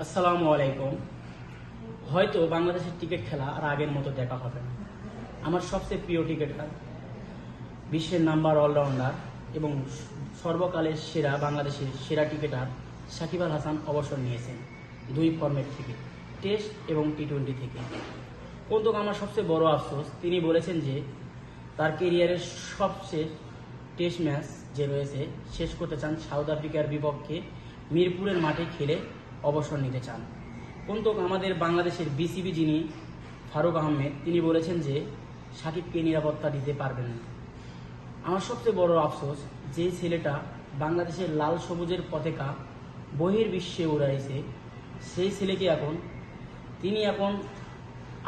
আসসালামু আলাইকুম। হয়তো বাংলাদেশের ক্রিকেট খেলা আর আগের মতো দেখা হবে না। আমার সবচেয়ে প্রিয় ক্রিকেটার, বিশ্বের নাম্বার অলরাউন্ডার এবং সর্বকালের সেরা বাংলাদেশের সেরা ক্রিকেটার সাকিব আল হাসান অবসর নিয়েছেন দুই ফরম্যাট থেকে, টেস্ট এবং টি-20 থেকে। কিন্তু আমার সবচেয়ে বড় আফসোস, তিনি বলেছেন যে তার কেরিয়ারের সবচেয়ে টেস্ট ম্যাচ যে রয়েছে শেষ করতে চান সাউথ আফ্রিকার বিপক্ষে মিরপুরের মাঠে খেলে অবসর নিতে চান। কিন্তু আমাদের বাংলাদেশের বিসিবি যিনি ফারুক আহমেদ, তিনি বলেছেন যে সাকিবকে নিরাপত্তা দিতে পারবেন না। আমার সবচেয়ে বড় আফসোস, যে ছেলেটা বাংলাদেশের লাল সবুজের পতাকা বহির্বিশ্বে উড়াইছে, সেই ছেলেকে তিনি এখন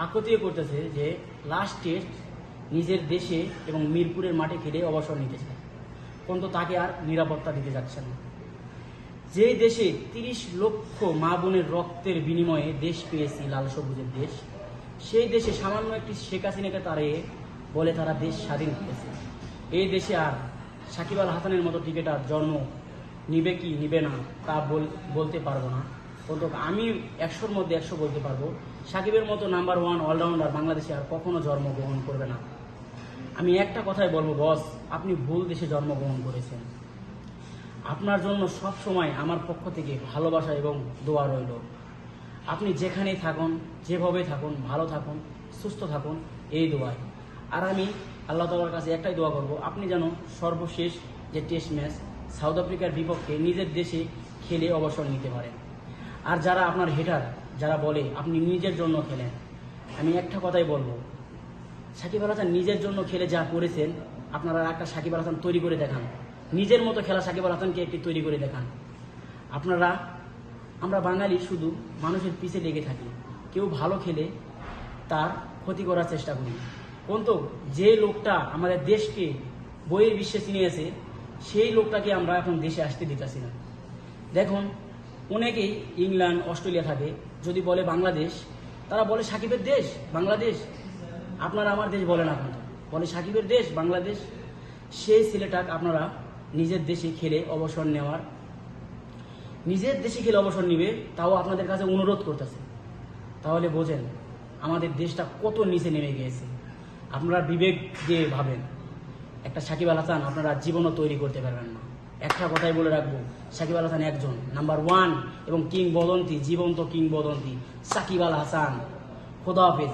আকতীয় করতেছে যে লাস্ট টেস্ট নিজের দেশে এবং মিরপুরের মাঠে খেলে অবসর নিতে চায়, কিন্তু তাকে আর নিরাপত্তা দিতে যাচ্ছে না। যে দেশে 30 লক্ষ মা বোনের রক্তের বিনিময়ে দেশ পেয়েছি, লাল সবুজের দেশ, সেই দেশে সামান্য একটি শেখ হাসিনাকে তাড়িয়ে বলে তারা দেশ স্বাধীন করেছে। এই দেশে আর সাকিব আল হাসানের মতো ক্রিকেটার জন্ম নিবে কি নিবে না তা বলতে পারবো না, কিন্তু আমি 100-র মধ্যে 100 বলতে পারবো, সাকিবের মতো নাম্বার 1 অলরাউন্ডার বাংলাদেশে আর কখনো জন্মগ্রহণ করবে না। আমি একটা কথাই বলবো, বস, আপনি ভুল দেশে জন্মগ্রহণ করেছেন। আপনার জন্য সব সময় আমার পক্ষ থেকে ভালোবাসা এবং দোয়া রইল। আপনি যেখানেই থাকুন, যেভাবে থাকুন, ভালো থাকুন, সুস্থ থাকুন, এই দোয়ায়। আর আমি আল্লাহ তাআলার কাছে একটাই দোয়া করব, আপনি যেন সর্বশেষ যে টেস্ট ম্যাচ সাউথ আফ্রিকার বিপক্ষে নিজের দেশে খেলে অবসর নিতে পারেন। আর যারা আপনার হেটার, যারা বলে আপনি নিজের জন্য খেলেন, আমি একটা কথাই বলবো, সাকিব আল হাসান নিজের জন্য খেলে যা করেছেন, আপনারা একটা সাকিব আল হাসান তৈরি করে দেখান, নিজের মতো খেলা সাকিব আল হাসানকে একটি তৈরি করে দেখান। আমরা বাঙালি শুধু মানুষের পিছে লেগে থাকি, কেউ ভালো খেলে তার ক্ষতি করার চেষ্টা করি, কিন্তু যে লোকটা আমাদের দেশকে বইয়ের বিশ্বে চিনিয়েছে, সেই লোকটাকে আমরা এখন দেশে আসতে দিতেছি না। দেখুন, অনেকেই ইংল্যান্ড, অস্ট্রেলিয়া থাকে, যদি বলে বাংলাদেশ, তারা বলে সাকিবের দেশ বাংলাদেশ। আপনারা আমার দেশ বলে না, কিন্তু বলে সাকিবের দেশ বাংলাদেশ। সেই ছেলেটাকে আপনারা নিজের দেশে খেলে অবসর নিবে, তাও আপনাদের কাছে অনুরোধ করতেছে। তাহলে বোঝেন আমাদের দেশটা কত নিচে নেমে গিয়েছে। আপনারা বিবেক দিয়ে ভাবেন, একটা সাকিব আল হাসান আপনারা জীবনও তৈরি করতে পারবেন না। একটা কথাই বলে রাখবো, সাকিব আল হাসান একজন নাম্বার 1 এবং কিংবদন্তি, জীবন্ত কিংবদন্তি সাকিব আল হাসান। খোদা হাফেজ।